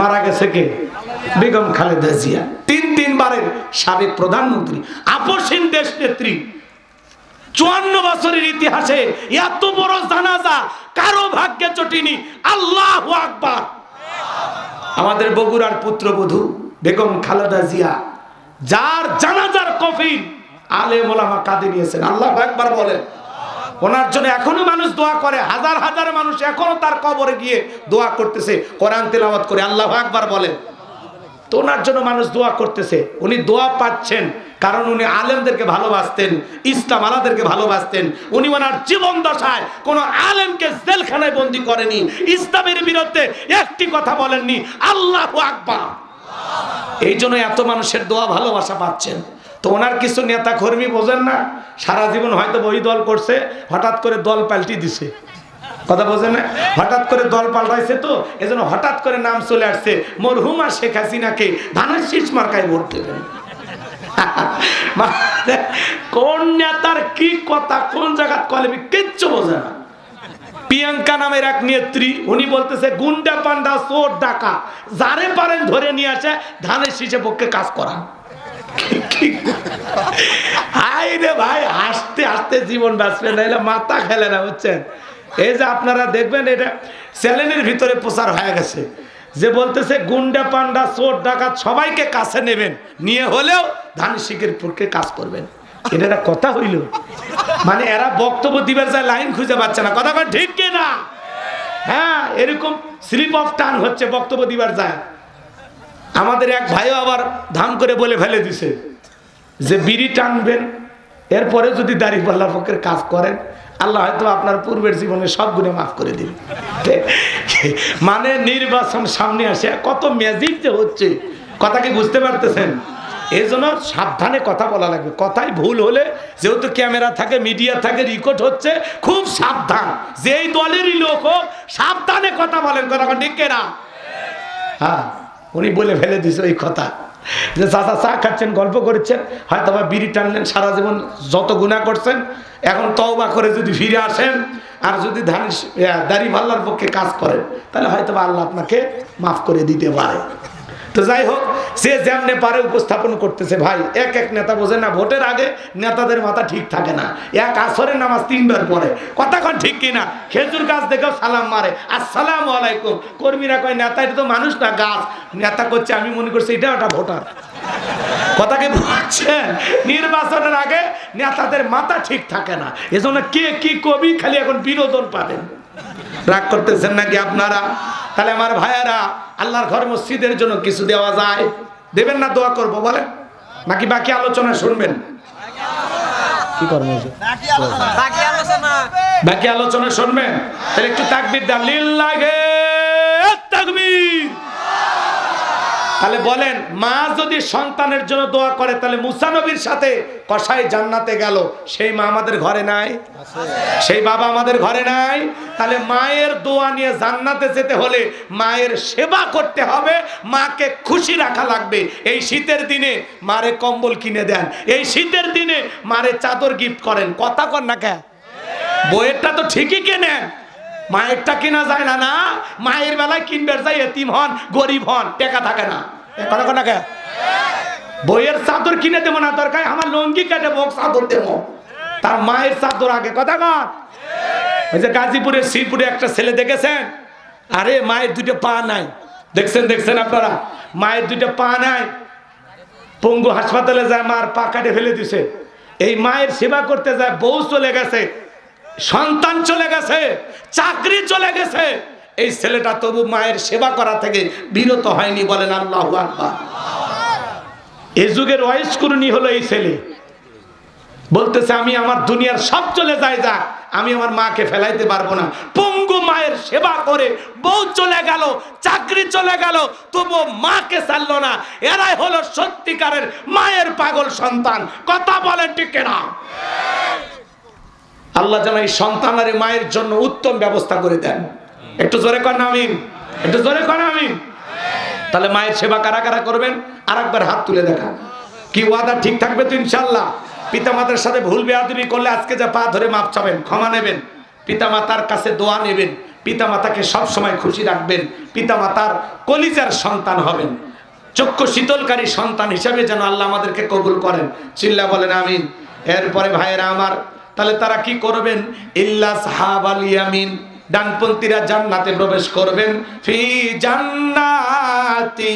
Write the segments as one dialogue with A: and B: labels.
A: মারা গেছে কে? বেগম খালেদা জিয়া, তিনবারের সাবেক প্রধানমন্ত্রী, আপসহীন দেশ নেত্রী। 54 বছরের ইতিহাসে এত বড় জানাজা কারো ভাগ্যে জটিনি। আল্লাহু আকবার। আমাদের বগুড়ার পুত্রবধূ বেগম খালেদা জিয়া, যার জানাজার কফিন আলেম ওলামা কাঁদে নিয়েছেন। আল্লাহু আকবার বলেন। ওনার জন্য এখনো মানুষ দোয়া করে, হাজার হাজার মানুষ এখনো তার কবরে গিয়ে দোয়া করতেছে, কোরআন তেলাওয়াত করে। আল্লাহু আকবার বলেন। তো ওনার জন্য মানুষ দোয়া করতেছে, উনি দোয়া পাচ্ছেন কারণ উনি আলেমদেরকে ভালোবাসতেন, ইসলাম আলাদেরকে ভালোবাসতেন। উনি ওনার জীবন দশায় কোন আলেমকে জেলখানায় বন্দী করেনি, ইসলামের বিরুদ্ধে একটি কথা বলেননি। আল্লাহু আকবার। এই জন্য এত মানুষের দোয়া ভালোবাসা পাচ্ছেন। তো ওনার কিছু নেতা কর্মী বোঝেন না, সারা জীবন হয়তো ওই দল করছে, হঠাৎ করে দল পাল্টি দিছে। কথা বোঝেন না? হঠাৎ করে দল পাল্টাইছে, তো এজন্য হঠাৎ করে নাম চলে আসছে মরহুমা শেখ হাসিনাকে ধানের শীষ মার্কায় ভোট দেবেন। কোন নেতার কি কথা কোন জায়গা কলেবি কিচ্ছু বোঝে না। প্রিয়াঙ্কা নামের এক নেত্রী, উনি বলতেছে গুন্ডা পান্ডা চোর ডাকা যারে পারেন ধরে নিয়ে আসে ধানের শীষের পক্ষে কাজ করা। হাই রে ভাই, হাসতে হাসতে জীবন বাঁচবে না, এটা মাথা খেলে না, বুঝছেন? এই যে আপনারা দেখবেন এটা চ্যানেলের ভিতরে প্রচার হয়ে গেছে, যে বলতেছে গুন্ডা পান্ডা চোর ডাকাত সবাইকে কাছে নেবেন, নিয়ে হলেও ধানের শীষের পক্ষে কাজ করবেন। এটা একটা কথা হইল? মানে এরা বক্তব্য দিবার যায় লাইন খুঁজে পাচ্ছে না। কথা কয় ঠিক কি না? হ্যাঁ, এরকম স্লিপ অফ টান হচ্ছে, বক্তব্য দিবার যায়। আমাদের এক ভাইও আবার ধাম করে বলে ফেলে দিছে যে বিড়ি টানবেন, এরপরে যদি দাঁড়িপাল্লার পক্ষের কাজ করেন আল্লাহ হয়তো আপনার পূর্বের জীবনে সব গুণে মাফ করে দিবেন। মানে নির্বাচন সামনে আসে, কত ম্যাজিক যে হচ্ছে, কথা কি বুঝতে পারতেছেন? এই জন্য সাবধানে কথা বলা লাগবে। কথাই ভুল হলে, যেহেতু ক্যামেরা থাকে, মিডিয়া থাকে, রেকর্ড হচ্ছে, খুব সাবধান। যেই দলেরই লোক হোক সাবধানে কথা বলেন। কথা ঠিক না? হ্যাঁ, উনি বলে ফেলে দিছে ওই কথা, যে চাচা চা খাচ্ছেন, গল্প করছেন, হয়তো বা বিড়ি টানলেন, সারা জীবন যত গুনাহ করছেন, এখন তওবা করে যদি ফিরে আসেন আর যদি দাড়িপাল্লার পক্ষে কাজ করেন, তাহলে হয়তো বা আল্লাহ আপনাকে মাফ করে দিতে পারে। তো যাই হোক, সে যেমনে পারে উপস্থাপন করতেছে। ভাই, এক নেতা বোঝে না, ভোটের আগে নেতাদের মাথা ঠিক থাকে না, এক আসরের নামাজ 3 বার পড়ে। কথা কন ঠিক কিনা? খেজুর গাছ দেখেও সালাম মারে, আসসালামু আলাইকুম। কর্মীরা কয় নেতা এটা তো মানুষ না, গাছ। নেতা করছে, আমি মনে করছি এটা একটা ভোটার। কথাকে বুঝছেন? নির্বাচনের আগে নেতাদের মাথা ঠিক থাকে না, এজন্য কে কি কবি খালি এখন বিনোদন পাবেন। রাগ করতেছেন নাকি আপনারা? তাহলে আমার ভাইয়েরা, আল্লাহর ঘর মসজিদের জন্য কিছু দেওয়া যায়? দেবেন না? দোয়া করবো বলেন, নাকি বাকি আলোচনা শুনবেন? কি করবো? বাকি আলোচনা শুনবেন? তাহলে একটু তাকবীর দেন, লিল্লাহি তাকবীর। তাহলে বলেন, মা যদি সন্তানের জন্য দোয়া করে, তাহলে মুসা নবীর সাথে কসাই জান্নাতে গেল, সেই মা আমাদের ঘরে নাই? সেই বাবা আমাদের ঘরে নাই? তাহলে মায়ের দোয়া নিয়ে জান্নাতে যেতে হলে মায়ের সেবা করতে হবে, মাকে খুশি রাখা লাগবে। এই শীতের দিনে মারে কম্বল কিনে দেন, এই শীতের দিনে মারে চাদর গিফট করেন। কথা কর না কে? বইয়েরটা তো ঠিকই কেনেন, মায়েরটা কেনা যায় না। না, মায়ের বেলায় কিনবে যায় এতিম হন, গরিব হন, টাকা থাকে না। কথা কর না কে? বইয়ের চাদর কিনে দেবো না, দরকার আমার লঙ্গি কেটে বোক চাদর দেবো, তার মায়ের চাদর আগে। কথা কর। ওই যে গাজীপুরের শ্রীপুরে একটা ছেলে দেখেছেন, আরে মায়ের 2টা পা নাই। দেখছেন আপনারা? মায়ের 2টা পা নাই, পঙ্গু হাসপাতালে যায়, মার পা কাটে ফেলে দিছে। এই মায়ের সেবা করতে যায়, বউ চলে গেছে, সন্তান চলে গেছে, চাকরি চলে গেছে, এই ছেলেটা তবু মায়ের সেবা করা থেকে বিরত হয়নি। বলেন আল্লাহু আকবার। এই যুগের ওয়াইসকুরুনি হলো এই ছেলে, বলতেছে আমি আমার দুনিয়ার সব চলে যায়, যা আমি আমার মাকে ফেলাইতে পারবো না। পঙ্গু মায়ের সেবা করে, বউ চলে গেল, চাকরি চলে গেল, তবু মাকে ছাড়লো না। এরাই হলো সত্যিকারের মায়ের পাগল সন্তান। কথা বলেন ঠিক না? আল্লাহ যেন এই সন্তান আর মায়ের জন্য উত্তম ব্যবস্থা করে দেন। একটু জোরে কর না আমিন, একটু জোরে কর না আমিন। তাহলে মায়ের সেবা কারা কারা করবেন? আর একবার হাত তুলে দেখা। কি ওয়াদা ঠিক থাকবে তো ইনশাল্লাহ? পিতামাতার সাথে ভুল বেয়াদবি করলে আজকে যা পা ধরে মাপ চাবেন, ক্ষমা নেবেন, পিতামাতার কাছে দোয়া নেবেন, পিতামাতাকে সব সময় খুশি রাখবেন, পিতামাতার কলিজার সন্তান হবেন, চক্ষু শীতলকারী সন্তান হিসাবে যেন আল্লাহ আমাদেরকে কবুল করেন। চিল্লা বলেন আমিন। এরপরে ভাইয়েরা আমার, তাহলে তারা কি করবেন? ইল্লা সাহাবাল ইয়ামিন, ডানপন্থীরা জান্নাতে প্রবেশ করবেন। ফি জান্নাতি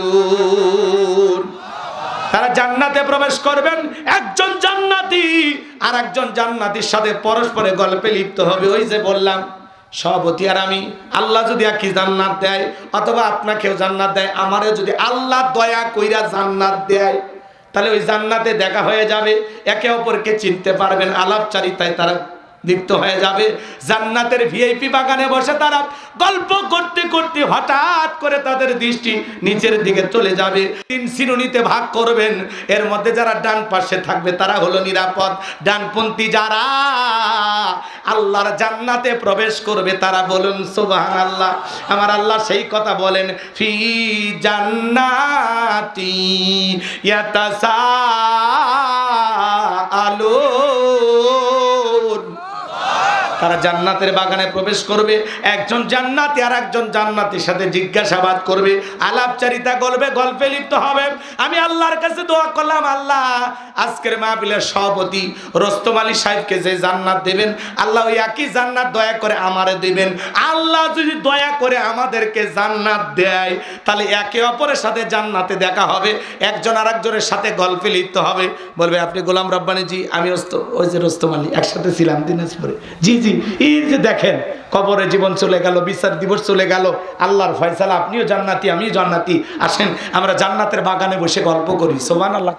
A: ইয়াতাসাআলুন, তারা জান্নাতে প্রবেশ করবেন। একজন জান্নাতি আর একজন জান্নাতীর সাথে পরস্পরে গল্পে লিপ্ত হবে। ওই যে বললাম সভাপতি আর আমি, আল্লাহ যদি একই জান্নাত দেয় অথবা আপনাকেও জান্নাত দেয়, আমারও যদি আল্লাহ দয়া কইরা জান্নাত দেয়, তাহলে ওই জান্নাতে দেখা হয়ে যাবে, একে অপরকে চিনতে পারবেন, আলাপচারিতায় তারা লিপ্ত হয়ে যাবে। জান্নাতের ভিআইপি বাগানে বসে তারা গল্প করতে করতে হঠাৎ করে তাদের দৃষ্টি নিচের দিকে চলে যাবে। 3 শ্রেণীতে ভাগ করবেন, এর মধ্যে যারা ডান পাশে থাকবে তারা হলো নিরাপদ। ডানপন্থী যারা আল্লাহর জান্নাতে প্রবেশ করবে তারা বলুন সুবহানাল্লাহ। আমার আল্লাহ সেই কথা বলেন, ফি জান্নাতি ইয়াতাসাআলুন, তারা জান্নাতের বাগানে প্রবেশ করবে। একজন জান্নাতি আর একজন জান্নাতীর সাথে জিজ্ঞাসাবাদ করবে, আলাপচারিতা করবে, গল্পে লিপ্ত হবে। আমি আল্লাহর কাছে দোয়া করলাম, আল্লাহ আজকের মাহফিলের সভাপতি রোস্তম আলী সাহেবকে যে জান্নাত দেবেন, আল্লাহ ওই একই জান্নাত দয়া করে আমারে দিবেন। আল্লাহ যদি দয়া করে আমাদেরকে জান্নাত দেয়, তাহলে একে অপরের সাথে জান্নাতে দেখা হবে, একজন আর একজনের সাথে গল্পে লিপ্ত হবে। বলবে আপনি গোলাম রব্বানী জি, আমি ওই যে রোস্তম আলী একসাথে ছিলাম দিনাজপুরে। জি জি, এই যে দেখেন কবরে জীবন চলে গেল, বিচার দিবস চলে গেল, আল্লাহর ফয়সালা, আপনিও জান্নাতি আমিও জান্নাতি, আসেন আমরা জান্নাতের বাগানে বসে গল্প করি। সুবহানাল্লাহ।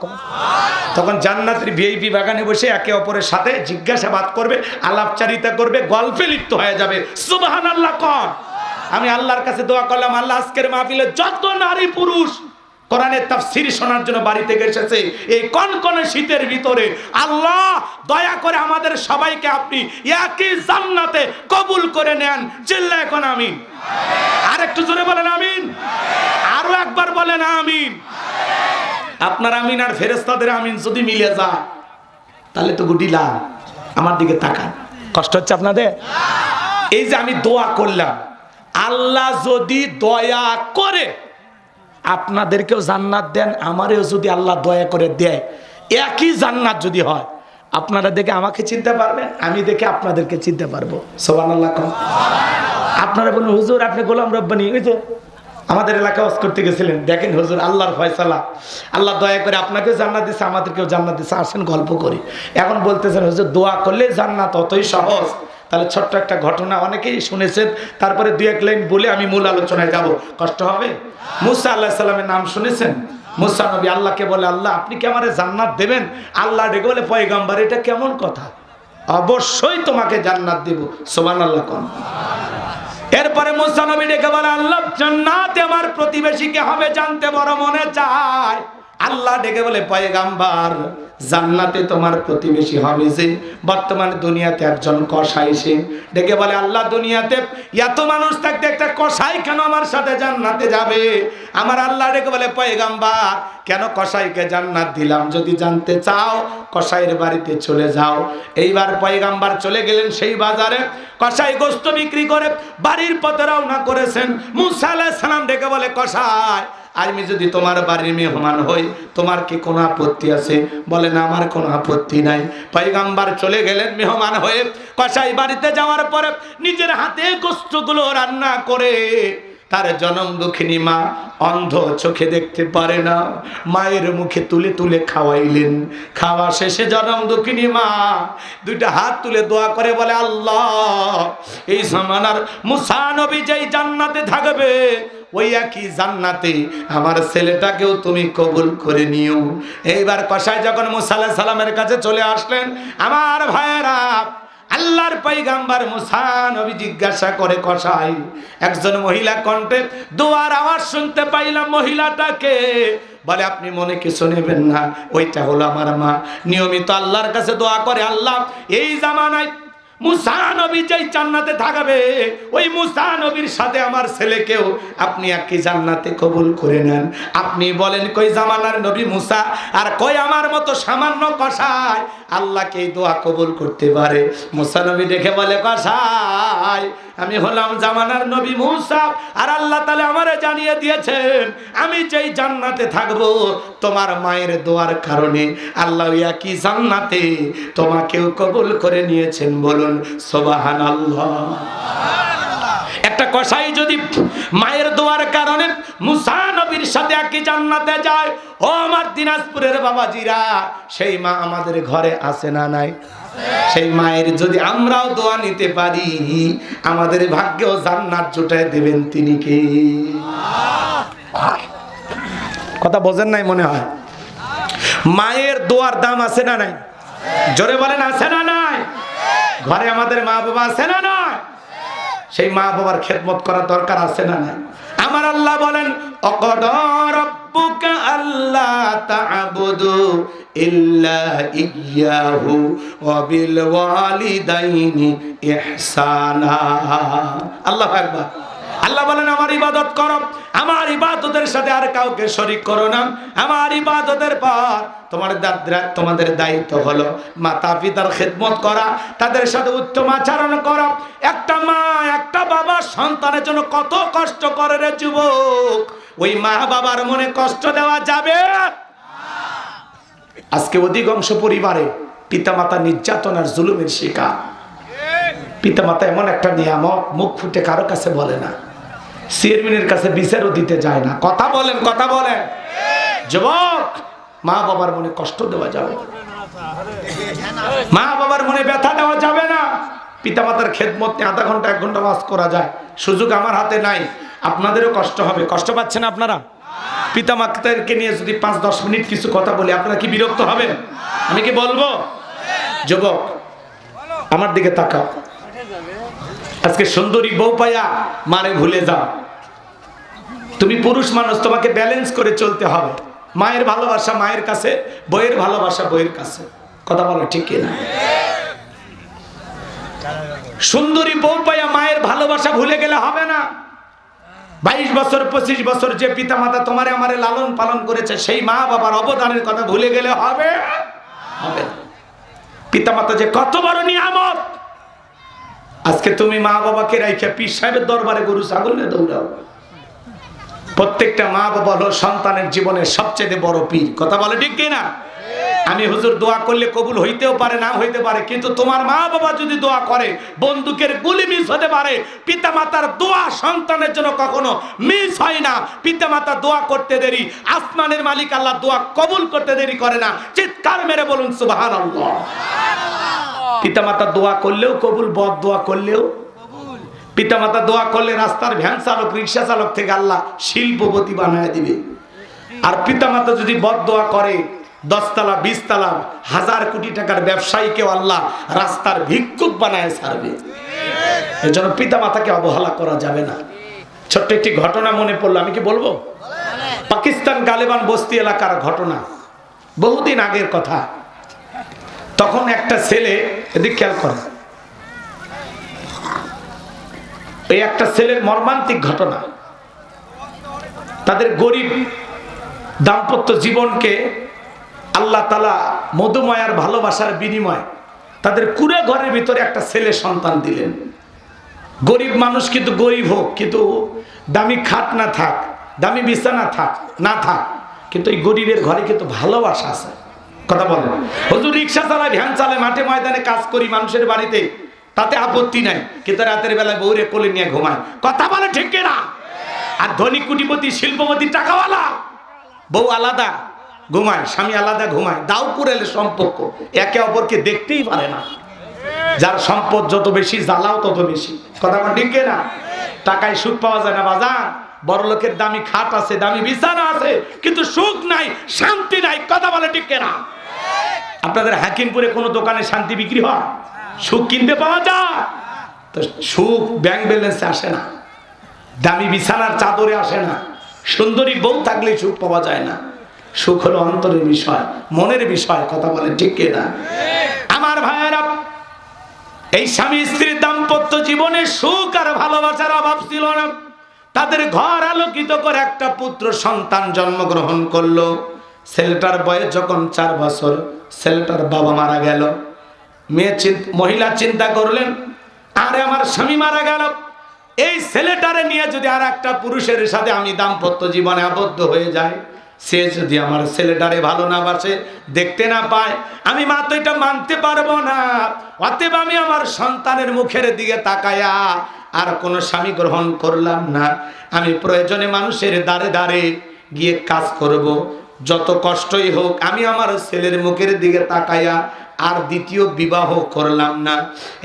A: তখন জান্নাতের ভিআইপি বাগানে বসে একে অপরের সাথে জিজ্ঞাসাবাদ করবে, আলাপচারিতা করবে, গল্পে লিপ্ত হয়ে যাবে। সুবহানাল্লাহ। কর আমি আল্লাহর কাছে দোয়া করলাম, আল্লাহ আজকের মাহফিলে যত নারী পুরুষ কোরআনের তাফসীর শোনার জন্য বাড়ি থেকে এসেছে এই কনকনে শীতের ভিতরে, আল্লাহ দয়া করে আমাদের সবাইকে আপনি একই জান্নাতে কবুল করে নেন। চিল্লা এখন আমিন। আর একটু জোরে বলেন আমিন। আরো একবার বলেন আমিন। আপনার আমিন আর ফেরেশতাদের আমিন যদি মিলে যায় তাহলে তো গুটি লাভ। আমার দিকে তাকান, কষ্ট হচ্ছে আপনাদের? এই যে আমি দোয়া করলাম, আল্লাহ যদি দয়া করে আপনাদেরকেও জান্নাত দেন, আমারেও যদি আল্লাহ দয়া করে দেয়, একই জান্নাত যদি হয়, আপনারা দেখে আমাকে চিনতে পারবেন, আমি দেখে আপনাদেরকে চিনতে পারবো। সুবহানাল্লাহ। আপনারা বলুন হুজুর আপনি গোলাম রব্বানী, ওই তো আমাদের এলাকায় ওয়াজ করতে গেছিলেন, দেখেন হুজুর আল্লাহর ফয়সালা, আল্লাহ দয়া করে আপনাকেও জান্নাত দিচ্ছে, আমাদেরকেও জান্নাত দিচ্ছে, আসেন গল্প করি। এখন বলতেছেন হুজুর দোয়া করলে জান্নাত অতই সহজ। তাহলে ছোট্ট একটা ঘটনা অনেকেই শুনেছেন, তারপরে 2-1 লাইন বলে আমি মূল আলোচনায় যাব। কষ্ট হবে? মুসা আলাইহিস সালামের নাম শুনেছেন? মুসা নবী আল্লাহকে বলে, আল্লাহ আপনি কি আমারে জান্নাত দেবেন? আল্লাহ ডেকে বলে, পয়গম্বর এটা কেমন কথা, অবশ্যই তোমাকে জান্নাত দেব। সুবহানাল্লাহ। এরপরে মুসা নবী ডেকে বলে, আল্লাহ জান্নাতে আমার প্রতিবেশী কে হবে জানতে বড় মনে চায়। আল্লাহ ডেকে বলে, পয়গম্বর জান্নাতে তোমার প্রতিবেশী হবে যে বর্তমানে দুনিয়াতে একজন কসাই। সে ডেকে বলে, আল্লাহ দুনিয়াতে এত মানুষ থাকতে একটা কসাই কেন আমার সাথে জান্নাতে যাবে? আমার আল্লাহ ডেকে বলে, পয়গম্বর কেন কসাইকে জান্নাত দিলাম যদি জানতে চাও কসাইয়ের বাড়িতে চলে যাও। এইবার পয়গম্বর চলে গেলেন সেই বাজারে, কসাই গোশত বিক্রি করে বাড়ির পথে রওনা করেছেন। মুসা আলাইহিস সালাম ডেকে বলে, কসাই আমি যদি তোমার বাড়ির মেহমান হই তোমার কি কোনো আপত্তি আছে? বলে না, আমার কোনো আপত্তি নাই। পয়গম্বর চলে গেলেন মেহমান হয়ে। কসাই বাড়িতে যাওয়ার পরে নিজের হাতে গোশতগুলো রান্না করে তার জনম দুঃখিনী মা, অন্ধ চোখে দেখতে পারে না, মায়ের মুখে তুলে তুলে খাওয়াইলেন। খাওয়া শেষে জনম দুঃখিনী মা 2টা হাত তুলে দোয়া করে বলে, আল্লাহ এই জামানার মুসা নবী যেই জান্নাতে থাকবে ওই একই জান্নাতে আমার ছেলেটাকেও তুমি কবুল করে নিও। এইবার কসাই যখন মুসা আলাইহিস সালামের কাছে চলে আসলেন, আমার ভাইয়েরা আল্লাহর পয়গম্বর মুসা নবী জিজ্ঞাসা করে, কসাই একজন মহিলা কণ্ঠে দোয়ার আওয়াজ শুনতে পাইলাম, মহিলাটাকে? বলে আপনি মনে কিছু নেবেন না, ওইটা হলো আমার মা, নিয়মিত আল্লাহর কাছে দোয়া করে, আল্লাহ এই জামানায় মুসা নবী যেই জান্নাতে থাকবে ওই মুসা নবীর সাথে আমার ছেলেকেও আপনি একই জান্নাতে কবুল করে নেন। আপনি বলেন কই জামানার নবী মুসা আর কই আমার মতো সামান্য কসাই আল্লাহকে এই দোয়া কবুল করতে পারে। মুসা নবী দেখে বলে, কসাই আমি হলাম জামানার নবী মুসা, আর আল্লাহ তাআলা আমারে জানিয়ে দিয়েছেন আমি যেই জান্নাতে থাকবো তোমার মায়ের দোয়ার কারণে আল্লাহ কি জান্নাতে তোমাকেও কবুল করে নিয়েছেন। বলুন সুবহানাল্লাহ। একটা কসাই যদি মায়ের দোয়ার কারণে মুসা নবীর সাথে একই জান্নাতে যায়, ও আমার দিনাজপুরের বাবাজিরা, সেই মা আমাদের ঘরে আছে না নাই? সেই মায়ের যদি আমরাও দোয়া নিতে পারি আমাদের ভাগ্যেও জান্নাত জুটায় দেবেন তিনি কে? কথা বোঝেন নাই মনে হয়? মায়ের দোয়ার দাম আছে না নাই? জোরে বলেন আছে না নাই? ঘরে আমাদের মা বাবা আছে না নাই? সেই মা বাবার খেদমত করার দরকার আছে না নাই? আমার আল্লাহ বলেন, অকদা রাব্বুকা আল্লা তা'বুদু ইল্লা ইয়্যাহু ওয়া বিল ওয়ালিদাইনি ইহসানা। আল্লাহু আকবার। আল্লাহ বলেন আমার ইবাদত করো, আমার ইবাদতের সাথে আর কাউকে শরীক করো না। আমার ইবাদতের পর তোমাদের দায়িত্ব হলো মাতা পিতার খেদমত করা, তাদের সাথে উত্তম আচরণ করা। একটা মা একটা বাবা সন্তানের জন্য কত কষ্ট করে রে যুবক, ওই মা বাবার মনে কষ্ট দেওয়া যাবে? আজকে অধিকাংশ পরিবারে পিতামাতা নির্যাতন আর জুলুমের শিকার। পিতামাতা এমন একটা নিয়ামক, মুখ ফুটে কারো কাছে বলে না, চেয়ারম্যানের কাছে বিচারও দিতে যায় না। কথা বলেন, কথা বলেন। যুবক, মা বাবার মনে কষ্ট দেওয়া যাবে না, মা বাবার মনে ব্যথা দেওয়া যাবে না। পিতামাতার খেদমত নিয়ে আধা ঘন্টা 1 ঘন্টা ওয়াজ করা যায়, সুযোগ আমার হাতে নাই। আপনাদেরও কষ্ট হবে, কষ্ট পাচ্ছেন আপনারা? পিতামাতাদেরকে নিয়ে যদি 5-10 মিনিট কিছু কথা বলি আপনারা কি বিরক্ত হবেন? আমি কি বলবো? যুবক আমার দিকে তাকাও। আজকে সুন্দরী বউ পাইয়া মানে ভুলে যাও। তুমি পুরুষ মানুষ, তোমাকে ব্যালেন্স করে চলতে হবে। মায়ের ভালোবাসা মায়ের কাছে, বইয়ের ভালোবাসা বইয়ের কাছে। কথা বলো ঠিক কিনা? সুন্দরী বউ পাইয়া মায়ের ভালোবাসা ভুলে গেলে হবে না। 22 বছর 25 বছর যে পিতা মাতা তোমারে আমারে লালন পালন করেছে, সেই মা বাবার অবদানের কথা ভুলে গেলে হবে? হবে না। পিতা মাতা যে কত বড় নিয়ামত। আজকে তুমি মা বাবাকে রাইখা পীর সাহেবের দরবারে গরু ছাগল নিয়ে দৌড়াও। প্রত্যেকটা মা বাবা হলো সন্তানের জীবনের সবচেয়ে বড় পীর। কথা বলে ঠিক কিনা? আমি হুজুর দোয়া করলে কবুল হইতেও পারে, না হইতে পারে, কিন্তু তোমার মা বাবা যদি দোয়া করে বন্দুকের গুলি মিস হতে পারে। পিতা মাতার দোয়া সন্তানের জন্য কখনো মিস হয় না। পিতা মাতা দোয়া করতে দেরি, আসমানের মালিক আল্লাহ দোয়া কবুল করতে দেরি করে না। চিৎকার মেরে বলুন সুবহানাল্লাহ। পিতামাতা দোয়া করলেও কবুল, বদ দোয়া করলেও কবুল। পিতামাতা দোয়া করলে রাস্তার ভ্যান চালক, রিক্সা চালক থেকে আল্লাহ শিল্পপতি বানায় দিবে। আর পিতামাতা যদি বদ দোয়া করে 10 তলা 20 তলা 1000 কোটি টাকার ব্যবসায়ীকেও আল্লাহ রাস্তার ভিক্ষুক বানায় ছাড়বে। এজন্য পিতামাতাকে অবহেলা করা যাবে না। ছোট্ট একটি ঘটনা মনে পড়লো, আমি কি বলবো? পাকিস্তান গালেবান বস্তি এলাকার ঘটনা, বহুদিন আগের কথা। তখন একটা ছেলে, এদিক খেয়াল করে, এই একটা ছেলের মর্মান্তিক ঘটনা। তাদের গরিব দাম্পত্য জীবনকে আল্লাহ তাআলা মধুময়ার ভালোবাসার বিনিময় তাদের কুড়ে ঘরের ভিতরে একটা ছেলে সন্তান দিলেন। গরিব মানুষ, কিন্তু গরিব হোক, কিন্তু দামি খাট না থাক, দামি বিছানা থাক না থাক, কিন্তু এই গরিবের ঘরে কিন্তু ভালোবাসা আছে। কথা বলেন। হুজুর রিক্সা চালায়, ভ্যান চালায়, মাঠে ময়দানে কাজ করি মানুষের বাড়িতে, তাতে আপত্তি নাই, কিন্তু রাতের বেলায় বউরে কোলে নিয়ে ঘুমায়। কথা বলে ঠিক কিনা? আর ধনী কোটিপতি শিল্পপতি টাকাওয়ালা বউ আলাদা ঘুমায়, স্বামী আলাদা ঘুমায়। দাও কুড়েলে সম্পর্ক, একে অপরকে দেখতেই পারে না। যার সম্পদ যত বেশি, জ্বালাও তত বেশি। কথা বলে ঠিক কিনা? টাকায় সুখ পাওয়া যায় না বাজার। বড় লোকের দামি খাট আছে, দামি বিছানা আছে, কিন্তু সুখ নাই, শান্তি নাই। কথা বলে ঠিক কিনা? আপনাদের হাকিমপুরে কোনো দোকানে শান্তি বিক্রি হয়? সুখ কিনতে পাওয়া যায়? তো সুখ ব্যাংক ব্যালেন্সে আসে না, দামি বিছানার চাদরে আসে না, সুন্দরী বউ থাকলে সুখ পাওয়া যায় না। সুখ হলো অন্তরের বিষয়, মনের বিষয়। কথা বলে ঠিক কিনা? আমার ভাইয়েরা, এই স্বামী স্ত্রীর দাম্পত্য জীবনে সুখ আর ভালোবাসার অভাব ছিল না। তাদের ঘর আলোকিত করে একটা পুত্র সন্তান জন্মগ্রহণ করলো। ছেলেটার বয়স যখন 4 বছর, ছেলেটার বাবা মারা গেল। মহিলা চিন্তা করলেন, আরে আমার স্বামী মারা গেল, এই ছেলেটারে নিয়ে যদি আর একটা পুরুষের সাথে আমি দাম্পত্য জীবনে আবদ্ধ হয়ে যাই, সে যদি আমার ছেলেটারে ভালো না বাসে, দেখতে না পায়, আমি মা তো এটা মানতে পারবো না। অতএব আমি আমার সন্তানের মুখের দিকে তাকায়া আর কোনো স্বামী গ্রহণ করলাম না। আমি প্রয়োজনে মানুষের দ্বারে দ্বারে গিয়ে কাজ করব, যত কষ্টই হোক আমি আমার ছেলের মুখের দিকে তাকায়া আর দ্বিতীয় বিবাহ করলাম না।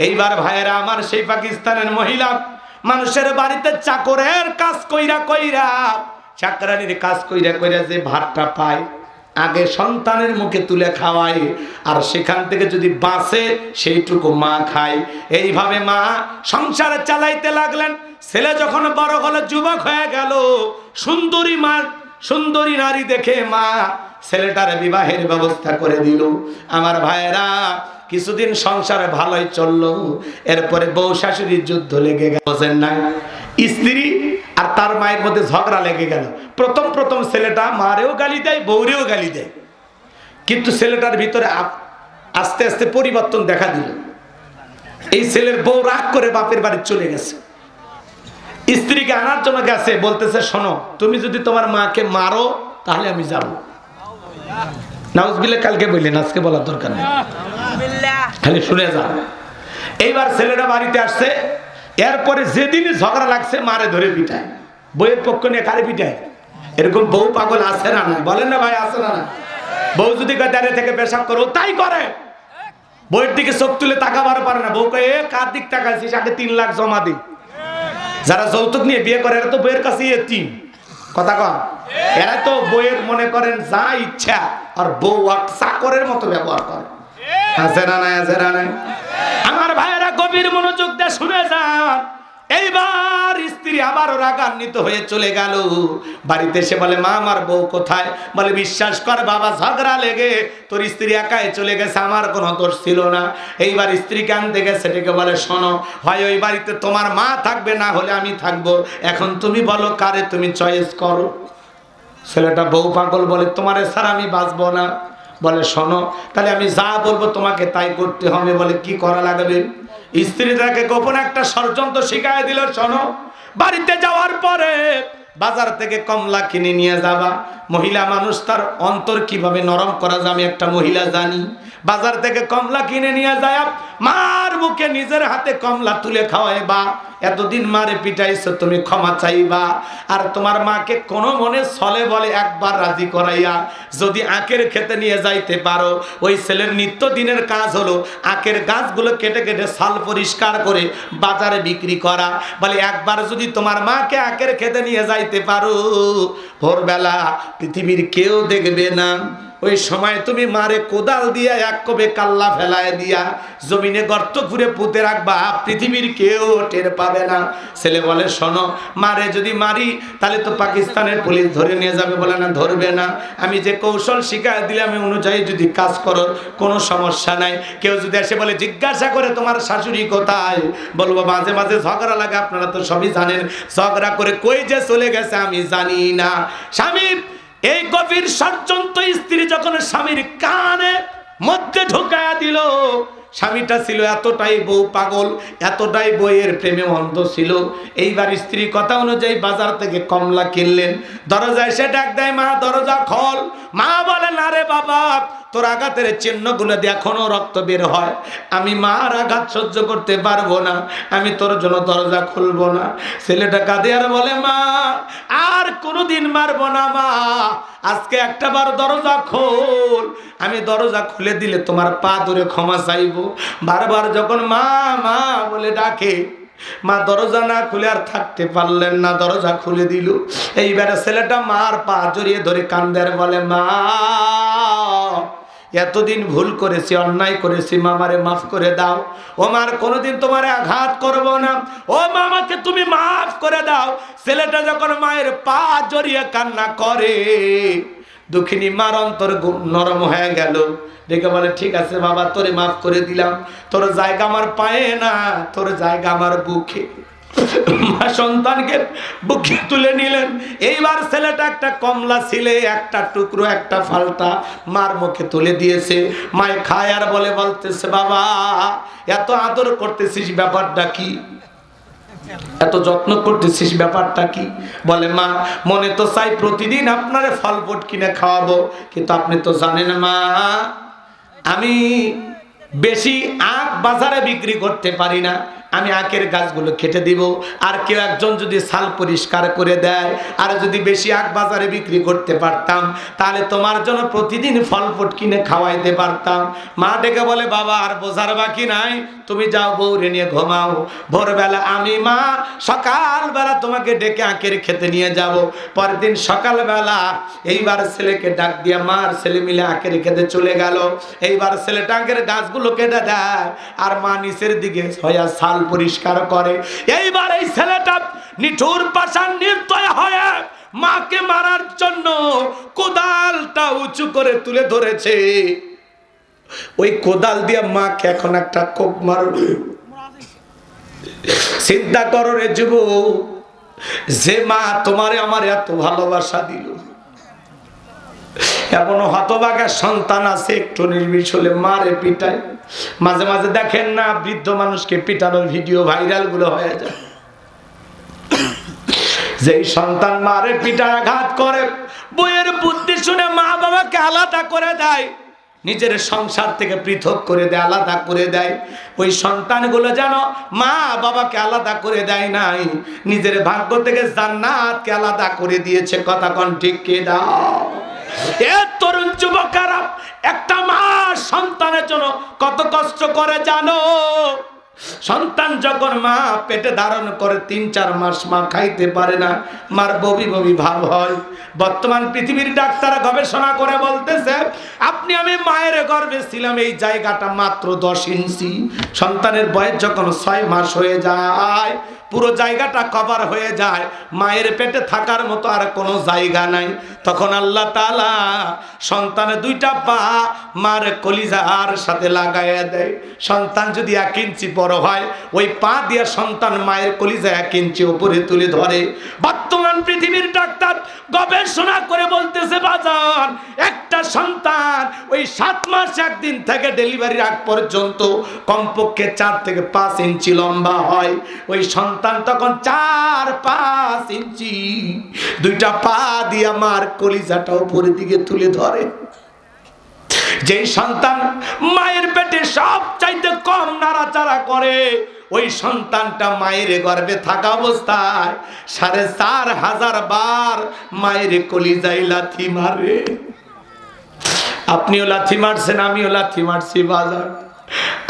A: এইবার ভাইয়েরা আমার, সেই পাকিস্তানের মহিলা মানুষের বাড়িতে চাকরের কাজ কইরা কইরা, চাকরানির কাজ কইরা কইরা যে ভাতটা পায়, আগে সন্তানের মুখে তুলে খাওয়ায়, আর সেখান থেকে যদি বাঁচে সেইটুকু মা খায়। এইভাবে মা সংসার চালাইতে লাগলেন। ছেলে যখন বড় হলো, যুবক হয়ে গেল, সুন্দরী মা, সুন্দরী নারী দেখে মা ছেলেটার বিবাহের ব্যবস্থা করে দিল। আমার ভাইয়েরা, কিছুদিন সংসারে ভালোই চললো, এরপরে বউ শাশুড়ির যুদ্ধ লেগে গেল। না, স্ত্রী আর তার মায়ের মধ্যে ঝগড়া লেগে গেল। প্রথম প্রথম ছেলেটা মারেও গালি দেয়, বউরেও গালি দেয়, কিন্তু ছেলেটার ভিতরে আস্তে আস্তে পরিবর্তন দেখা দিল। এই ছেলের বউ রাগ করে বাপের বাড়ি চলে গেছে, স্ত্রীকে আনার জন্য গেছে, বলতেছে শোনো, তুমি যদি তোমার মাকে মারো তাহলে আমি যাব। নাউজুবিল্লাহ, কালকে বললেন, আজকে বলার দরকার নেই, খালি শুনে যান। এইবার ছেলেটা বাড়িতে আসছে, এরপরে যেদিনই ঝগড়া লাগছে মারে ধরে পিটায়, বউয়ের পক্ষ নিয়ে কারে পিটায়। এরকম বউ পাগল আছে না? না বলেন না ভাই, আছে না? বউ যদি দাঁড়িয়ে থেকে পেশাব করো, তাই করে। বউয়ের দিকে চোখ তুলে তাকাবার পারে না। বউ কয়ে, কার দিক তাকাইছিস, আগে 3 লাখ জমা দি। যারা যৌতুক নিয়ে বিয়ে করে এরা তো বইয়ের কাছে এতিম, কথা কন। এরা তো বইয়ের মনে করেন যা ইচ্ছা, আর বউ চাকরের মতো ব্যবহার করে। আছে না? নাই? আছে না? নাই? আমার ভাইয়েরা গভীর মনোযোগ দিয়ে শুনে যান। এইবার স্ত্রী আবারও রাগান্বিত হয়ে চলে গেল বাড়িতে। এসে বলে, মা আমার বউ কোথায়? বলে, বিশ্বাস কর বাবা, ঝগড়া লেগে তোর স্ত্রী একাই চলে গেছে, আমার কোনো দোষ ছিল না। এইবার স্ত্রীকে আনতে গেছে, ডেকে বলে, শোনো, হয় ওই বাড়িতে তোমার মা থাকবে, না হলে আমি থাকবো, এখন তুমি বলো কারে তুমি চয়েস করো। ছেলেটা বউ পাগল, বলে, তোমারে ছাড়া আমি বাঁচবো না। বলে, শোনো, তাহলে আমি যা বলবো তোমাকে তাই করতে হবে। বলে, কি করা লাগবে? স্ত্রী তাকে গোপন একটা ষড়যন্ত্র শিখাই দিল। শোনো, বাড়িতে যাওয়ার পরে বাজার থেকে কমলা কিনে নিয়ে যাবা। মহিলা মানুষ, তার অন্তর কিভাবে নরম করা যায় আমি একটা মহিলা জানি। বাজার থেকে কমলা কিনে নিয়ে যায়, মার মুখে নিজের হাতে কমলা তুলে খাওয়াইবা। এতদিন মারে পিটাইছো, তুমি ক্ষমা চাইবা। আর তোমার মাকে কোনো মনে ছলে বলে একবার রাজি করাইয়া যদি আখের খেতে নিয়ে যাইতে পারো, ওই ছেলের নিত্যদিনের কাজ হলো আখের গাছগুলো কেটে কেটে ছাল পরিষ্কার করে বাজারে বিক্রি করা। বলে, একবার যদি তোমার মাকে আখের খেতে নিয়ে যাইতে পারো, ভোরবেলা পৃথিবীর কেউ দেখবে না। ওই সময় তুমি মারে কোদাল দিয়া এক কবে কাল্লা ফেলায় দিয়া জমিনে গর্ত করে পুঁতে রাখবা, পৃথিবীর কেউ টের পাবে না। ছেলে বলে, শোনো, মারে যদি মারি তাহলে তো পাকিস্তানের পুলিশ ধরে নিয়ে যাবে। বলে, না, ধরবে না, আমি যে কৌশল শিখাই দিলাম আমি অনুযায়ী যদি কাজ করো কোনো সমস্যা নাই। কেউ যদি এসে বলে, জিজ্ঞাসা করে তোমার শাশুড়ি কোথায়, বলবো মাঝে মাঝে ঝগড়া লাগে, আপনারা তো সবই জানেন, ঝগড়া করে কই যে চলে গেছে আমি জানি না। স্বামীর এই গভীর ষড়যন্ত্র স্ত্রী যখন স্বামীর কানে মধ্যে ঢোকায়া দিল, স্বামীটা ছিল এতটাই বউ পাগল, এতটাই বইয়ের প্রেমে অন্ধ ছিল। এইবার স্ত্রী কথা অনুযায়ী বাজার থেকে কমলা কিনলেন। দরজায় এসে ডাক দেয়, মা দরজা খোল। মা বলে, না রে বাবা, তোর আঘাতের চিহ্নগুলো দিয়ে এখনো রক্ত বের হয়, আমি মার আঘাত সহ্য করতে পারবো না, আমি তোর জন্য দরজা খুলবো না। ছেলেটা কাঁদে আর বলে, মা আর কোনোদিন মারবো না মা, আজকে একটা বার দরজা খোল, আমি দরজা খুলে দিলে তোমার পা ধরে ক্ষমা চাইবো। বারবার যখন মা মা বলে ডাকে, মা দরজা না খুলে আর থাকতে পারলেন না, দরজা খুলে দিল। এইবারে ছেলেটা মার পা জড়িয়ে ধরে কান্দে আর বলে, মা এতদিন ভুল করেছি, অন্যায় করেছি, মামারে মাফ করে দাও। ও মার কোনোদিন তোমারে আঘাত করব না, ও মামাকে তুমি মাফ করে দাও। ছেলেটা যখন মায়ের পা জড়িয়ে কান্না করে, দুঃখিনী মার অন্তর নরম হয়ে গেল। দেখে বলে, ঠিক আছে বাবা, তোরে মাফ করে দিলাম, তোর জায়গা আমার পায়ে না, তোর জায়গা আমার বুকে। মা সন্তানকে বুকে তুলে নিলেন। এইবার ছেলেটা একটা কমলা ছিলে, একটা টুকরো একটা ফালটা মার মুখে তুলে দিয়েছে। মায় খায় আর বলতেছে বাবা এত আদর করতেছিস ব্যাপারটা কি, এত যত্ন করতেছিস ব্যাপারটা কি? বলে মা মনে তো চাই প্রতিদিন আপনারে ফল ফট কিনে খাওয়াবো, কিন্তু আপনি তো জানেন মা আমি বেশি আখ বাজারে বিক্রি করতে পারি না, আমি আখের গাছগুলো কেটে দিব, আর কেউ একজন যদি ছাল পরিষ্কার করে দেয়, আর যদি বেশি আখ বাজারে বিক্রি করতে পারতাম তাহলে তোমার জন্য প্রতিদিন ফল ফট কিনে খাওয়াইতে পারতাম। মা ডেকে বলে বাবা আর বোঝার বাকি নাই, তুমি যাও বউরে নিয়ে ঘুমাও, ভোরবেলা আমি মা সকালবেলা তোমাকে ডেকে আখের খেতে নিয়ে যাব। পরের দিন সকালবেলা এইবার ছেলেকে ডাক দিয়া মার ছেলে মিলে আখের খেতে চলে গেল। এইবার ছেলেটা আখের গাছগুলো কেটে দেয় আর মা নিচের দিকে হইয়া ছাল পরিষ্কার করে। এইবার এই ছেলেটা নিঠুর পাষাণ নির্দয় হয়ে মাকে মারার জন্য কোদালটা উঁচু করে তুলে ধরেছে। ওই কোদাল দিয়ে মাকে এখন একটা কোপ মারবে। চিন্তা করো রে যুবক, যে মা তোমারে আমার এত ভালোবাসা দিল, এমন হতভাগা সন্তান আছে একটু নির্বিষ হলে মারে পিটায়। মাঝে মাঝে দেখেন না বৃদ্ধ মানুষকে পিটানোর ভিডিও ভাইরাল গুলো হয়ে যায়। যেই সন্তান মারে পিটায় আঘাত করে, বইয়ের বুদ্ধি শুনে মা বাবাকে আলাদা করে দেয়, নিজের সংসার থেকে পৃথক করে দেয়, আলাদা করে দেয়। ওই সন্তানগুলো যেন মা বাবাকে আলাদা করে দেয় নাই, নিজের ভাগ্য থেকে জান্নাতকে আলাদা করে দিয়েছে। কথা কোন ঠিক কে দাও? এ তরুণ যুবকেরা, একটা মা সন্তানের জন্য কত কষ্ট করে জানো? সন্তান যখন মা পেটে ধারণ করে ৩-৪ মাস মা খাইতে পারে না, মার বমি বমি ভাব হয়। বর্তমান পৃথিবীর ডাক্তাররা গবেষণা করে বলতেছে আপনি আমি মায়ের গর্ভে ছিলাম এই জায়গাটা মাত্র 10 ইঞ্চি, সন্তানের বয়স যখন 6 মাস হয়ে যায় পুরো জায়গাটা কভার হয়ে যায়, মায়ের পেটে থাকার মতো আর কোনো জায়গা নাই। তখন আল্লাহ তাআলা সন্তানের 2টা পা মার কলিজার সাথে লাগাইয়া দেয়। সন্তান যদি 1 ইঞ্চি বড় হয়, ওই পা দিয়ে সন্তান মায়ের কলিজা 1 ইঞ্চি উপরে তুলে ধরে। বর্তমান পৃথিবীর ডাক্তার গবেষণা করে বলতেছে বাজান, একটা সন্তান ওই 7 মাস 1 দিন থেকে ডেলিভারির আগ পর্যন্ত কমপক্ষে 4 থেকে 5 ইঞ্চি লম্বা হয়। ওই সন্তান তখন 4-5 ইঞ্চি 2টা পা দিয়ে মার কলিজাটা উপরের দিকে তুলে ধরে। যেই সন্তান মায়ের পেটে সব চাইতে কম নাড়াচাড়া করে, ওই সন্তানটা মায়ের গর্ভে থাকা অবস্থায় 4500 বার মায়ের কলিজায় লাথি মারে। আপনিও লাথি মারছেন, আমিও লাথি মারছি বাজার।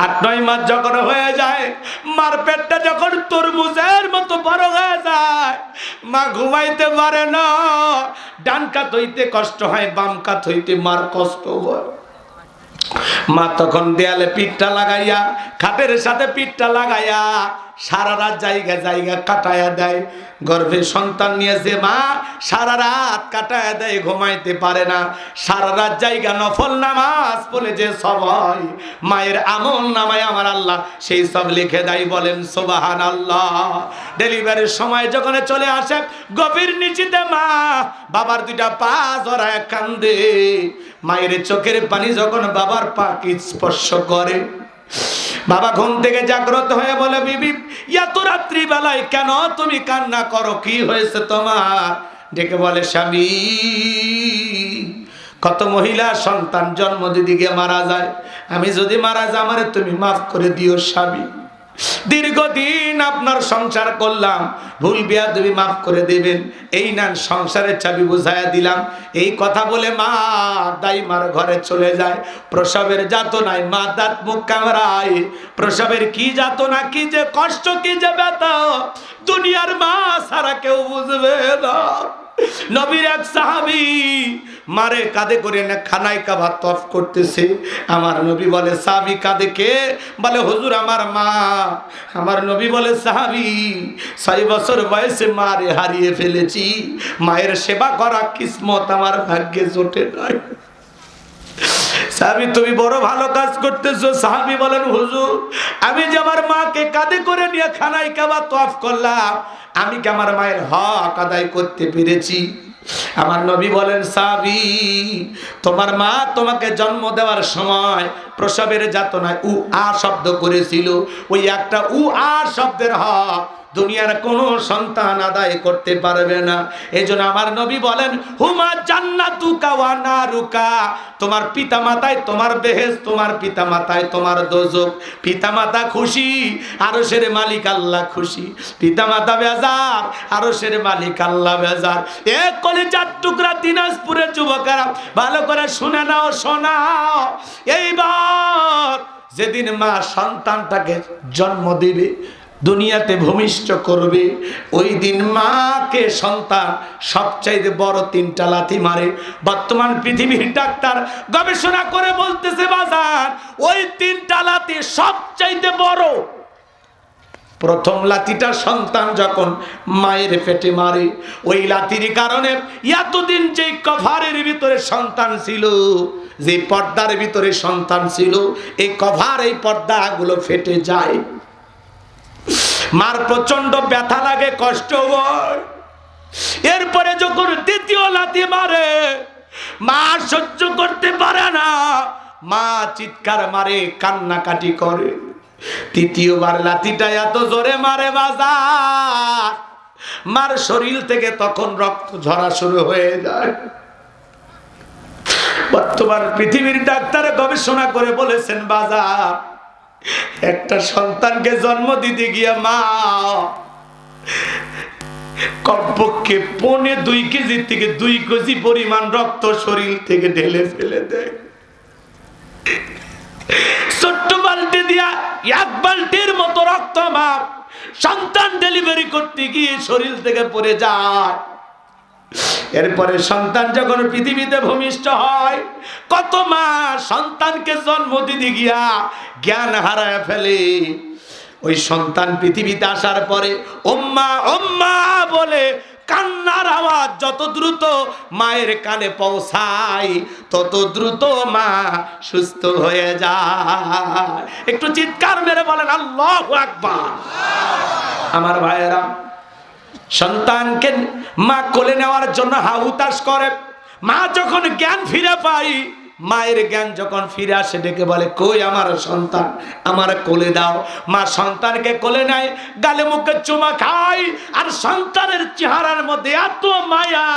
A: 8-9 মাস যখন হয়ে যায়, মার পেটটা যখন তরমুজের মতো বড় হয়ে যায়, মা ঘুমাইতে পারে না। ডান কাত হইতে কষ্ট হয়, বাম কাত হইতে মার কষ্ট হয়। মা তখন দেয়ালে পিঠটা লাগাইয়া, খাটের সাথে পিঠটা লাগাইয়া সারা রাত জায়গা জায়গা কাটায়া দেয়। গর্ভে সন্তান নিয়েছে মা, সারা রাত কাটায়া দেয়, ঘুমাইতে পারে না। সারা রাত জায়গা নফল নামাজ পড়ে যে সব হয়, মায়ের আমল নামায় আমার আল্লাহ সেই সব লিখে দেয়। বলেন সুবহানাল্লাহ। ডেলিভারির সময় যখন চলে আসে, গভীর নিচিতে মা বাবার 2টা পা জড়ায় কান্দে। মায়ের চোখের পানি যখন বাবার পাকে স্পর্শ করে, বাবা ঘুম থেকে জাগ্রত হয়ে বলে বিবি এত রাত্রি বেলায় কেন তুমি কান্না করো, কি হয়েছে তোমার? ডেকে বলে স্বামী, কত মহিলা সন্তান জন্ম দিদিকে মারা যায়, আমি যদি মারা যাই আমারে তুমি মাফ করে দিও স্বামী। দীর্ঘদিন আপনার সংসার করলাম, ভুল বেয়াদবি মাফ করে দেবেন, এই নান সংসারের চাবি বুঝাইয়া দিলাম। এই কথা বলে মা দাইমার ঘরে চলে যায়। প্রসবের যাতনায় মা দাঁত মুখ কামড়ায়। প্রসবের কি যাতনা, কি যে কষ্ট, কি যে ব্যথা, দুনিয়ার মা সারা কেউ বুঝবে না। নবীর এক সাহাবী মারে কাঁধে করে না খানায় কাবা তফ করতেছে। আমার নবী বলে সাহাবী কাঁধে কে? বলে হুজুর আমার মা। আমার নবী বলে সাহাবী 6 বছর বয়সে মারে হারিয়ে ফেলেছি, মায়ের সেবা করা কিসমত আমার ভাগ্যে জোটে নাই। সাহাবী তুমি বড় ভালো কাজ করতেছো। সাহাবী বলেন হুজুর আমি যে আমার মাকে কাঁধে করে নিয়ে খানায় কাবা তওয়াফ করলাম, আমি কি আমার মায়ের হক আদায় করতে পেরেছি? আমার নবী বলেন সাহাবী তোমার মা তোমাকে জন্ম দেওয়ার সময় প্রসবের যাতনায় আ শব্দ করেছিল, ওই একটা আ শব্দের হক দুনিয়ার কোনো সন্তান আদায় করতে পারবে না। এজন্য আমার নবী বলেন হুমা জান্নাতুকা ওয়া নারুকা, তোমার পিতামাতায় তোমার বেহেশত, তোমার পিতামাতায় তোমার দোজখ। পিতামাতা খুশি, আরশের মালিক আল্লাহ খুশি। পিতামাতা বেজার, আরশের মালিক আল্লাহ বেজার। এক কলিজার টুকরা দিনাজপুরের যুবকেরা ভালো করে শুনে নাও, শোনাও। এইবার যেদিন মা সন্তানটাকে জন্ম দিবে, দুনিয়াতে ভূমিষ্ঠ করবে, ওই দিন মাকে সন্তান সবচাইতে বড় 3টা লাথি মারে। বর্তমান পৃথিবীর ডাক্তার গবেষণা করে বলতেছে বাজার ওই 3টা লাথি সবচাইতে বড়। প্রথম লাথিটা সন্তান যখন মায়ের পেটে মারে, ওই লাথির কারণে এতদিন যে কভারের ভিতরে সন্তান ছিল, যে পর্দার ভিতরে সন্তান ছিল, এই কভার এই পর্দাগুলো ফেটে যায়। মার প্রচন্ড ব্যথা লাগে, কষ্ট হয়। এরপরে যখন দ্বিতীয় লাথি মারে, মা সহ্য করতে পারে না, মা চিৎকার মারে, কান্নাকাটি করে। তৃতীয়বার লাথিটা এত জোরে মারে বাজার, মার শরীর থেকে তখন রক্ত ঝরা শুরু হয়ে যায়। বর্তমান পৃথিবীর ডাক্তার গবেষণা করে বলেছেন বাজার একটা সন্তানকে জন্ম দিতে গিয়া মা কমপক্ষে 2.5 কেজি থেকে 2 কেজি পরিমাণ রক্ত শরীর থেকে ঢেলে ফেলে দেয়। ছোট্ট বালতি দিয়া 1 বালতির মতো রক্ত মা সন্তান ডেলিভারি করতে গিয়ে শরীর থেকে পড়ে যায়। এরপরে সন্তান যখন পৃথিবীতে ভূমিষ্ঠ হয়, কত মা সন্তানকে জন্ম দিতে গিয়া জ্ঞান হারায় ফেলে। ওই সন্তান পৃথিবীতে আসার পরে ওম্মা ওম্মা বলে কান্নার আওয়াজ যত দ্রুত মায়ের কানে পৌঁছায়, তত দ্রুত মা সুস্থ হয়ে যায়। একটু চিৎকার মেরে বলেন আল্লাহু আকবার। আমার ভাইয়েরা, সন্তানকে মা কোলে নেওয়ার জন্য হাহুতাশ করে। মা যখন জ্ঞান ফিরে পাই, মায়ের জ্ঞান যখন ফিরে আসে, ডেকে বলে কই আমার সন্তান, আমার কোলে দাও। মা সন্তানকে কোলে নেয়, গালে মুখে চুমা খায়, আর সন্তানের চেহারার মধ্যে এত মায়া।